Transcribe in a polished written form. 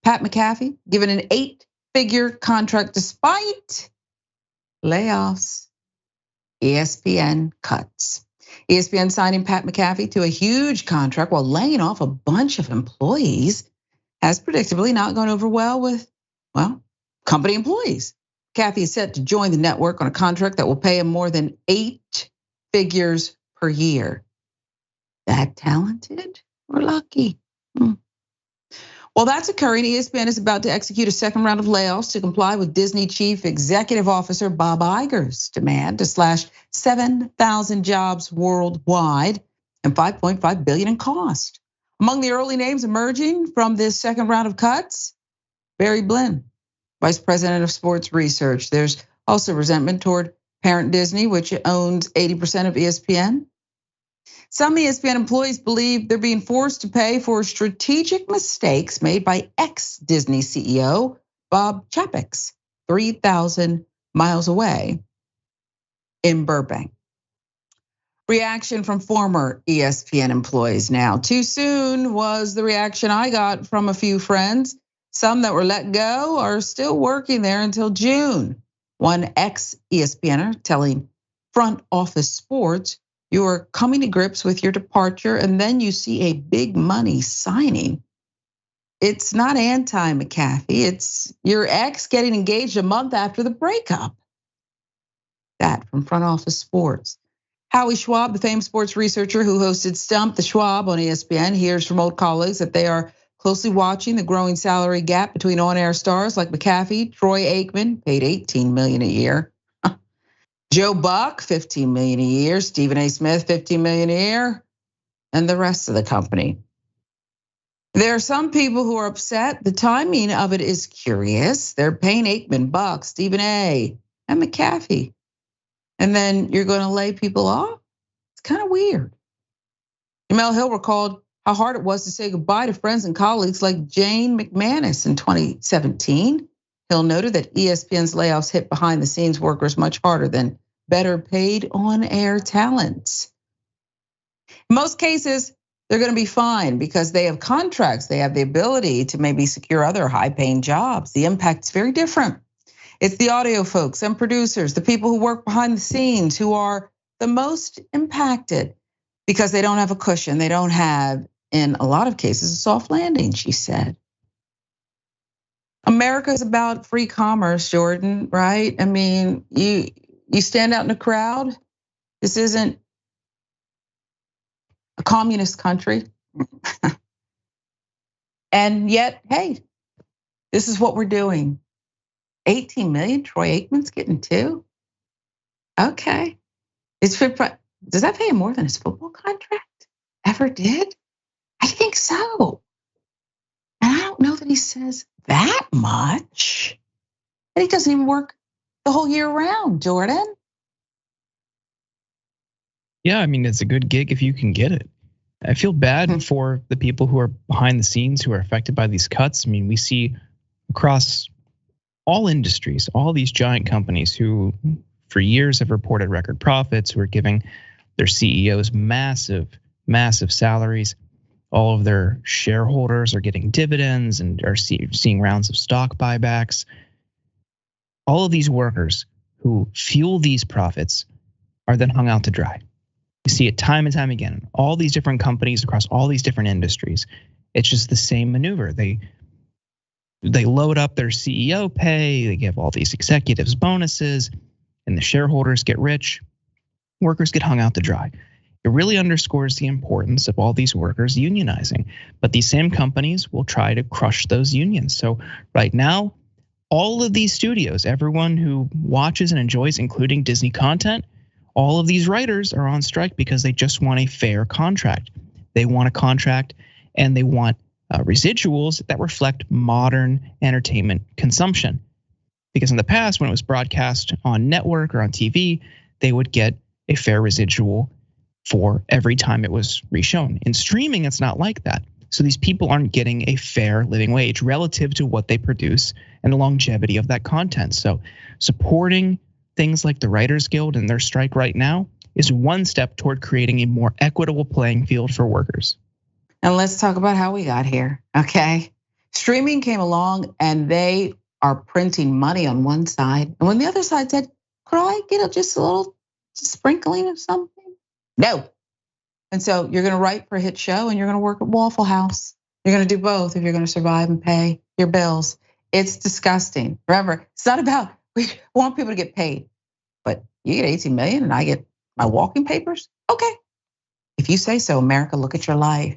Pat McAfee given an 8-figure contract despite layoffs. ESPN cuts. ESPN signing Pat McAfee to a huge contract while laying off a bunch of employees has predictably not gone over well with, company employees. McAfee is set to join the network on a contract that will pay him more than 8 figures per year. That talented or lucky? While that's occurring, ESPN is about to execute a second round of layoffs to comply with Disney Chief Executive Officer Bob Iger's demand to slash 7,000 jobs worldwide and $5.5 billion in cost. Among the early names emerging from this second round of cuts, Barry Blinn, Vice President of Sports Research. There's also resentment toward parent Disney, which owns 80% of ESPN. Some ESPN employees believe they're being forced to pay for strategic mistakes made by ex-Disney CEO Bob Chapek's 3,000 miles away in Burbank. Reaction from former ESPN employees now. Too soon was the reaction I got from a few friends. Some that were let go are still working there until June. One ex-ESPNer telling Front Office Sports, "You're coming to grips with your departure and then you see a big money signing. It's not anti-McAfee, it's your ex getting engaged a month after the breakup." That from Front Office Sports. Howie Schwab, the famed sports researcher who hosted Stump the Schwab on ESPN, hears from old colleagues that they are closely watching the growing salary gap between on-air stars like McAfee, Troy Aikman, paid $18 million a year. Joe Buck, $15 million a year. Stephen A. Smith, $15 million a year. And the rest of the company. There are some people who are upset. The timing of it is curious. They're paying Aikman, Buck, Stephen A., and McAfee. And then you're going to lay people off? It's kind of weird. Jamel Hill recalled how hard it was to say goodbye to friends and colleagues like Jane McManus in 2017. Hill noted that ESPN's layoffs hit behind the scenes workers much harder than better paid on-air talents. In most cases, they're going to be fine because they have contracts. They have the ability to maybe secure other high-paying jobs. The impact's very different. It's the audio folks and producers, the people who work behind the scenes who are the most impacted because they don't have a cushion. They don't have, in a lot of cases, a soft landing, she said. America's about free commerce, Jordan, right? I mean, you stand out in a crowd. This isn't a communist country. And yet, hey, this is what we're doing. 18 million, Troy Aikman's getting 2. Okay. Does that pay him more than his football contract ever did? I think so. And I don't know that he says that much. And he doesn't even work the whole year round, Jordan. Yeah, I mean, it's a good gig if you can get it. I feel bad for the people who are behind the scenes who are affected by these cuts. I mean, we see across all industries, all these giant companies who for years have reported record profits, who are giving their CEOs massive, massive salaries. All of their shareholders are getting dividends and are seeing rounds of stock buybacks. All of these workers who fuel these profits are then hung out to dry. You see it time and time again. All these different companies across all these different industries. It's just the same maneuver. They load up their CEO pay, they give all these executives bonuses, and the shareholders get rich. Workers get hung out to dry. It really underscores the importance of all these workers unionizing. But these same companies will try to crush those unions. So right now, all of these studios, everyone who watches and enjoys, including Disney content, all of these writers are on strike because they just want a fair contract. They want a contract and they want residuals that reflect modern entertainment consumption. Because in the past, when it was broadcast on network or on TV, they would get a fair residual for every time it was reshown. In streaming, it's not like that. So these people aren't getting a fair living wage relative to what they produce and the longevity of that content. So supporting things like the Writers Guild and their strike right now is one step toward creating a more equitable playing field for workers. And let's talk about how we got here, okay? Streaming came along and they are printing money on one side. And when the other side said, could I get just a little sprinkling of something? No. And so you're gonna write for a hit show and you're gonna work at Waffle House. You're gonna do both if you're gonna survive and pay your bills. It's disgusting. Remember, it's not about, we want people to get paid, but you get 18 million and I get my walking papers? Okay. If you say so, America, look at your life.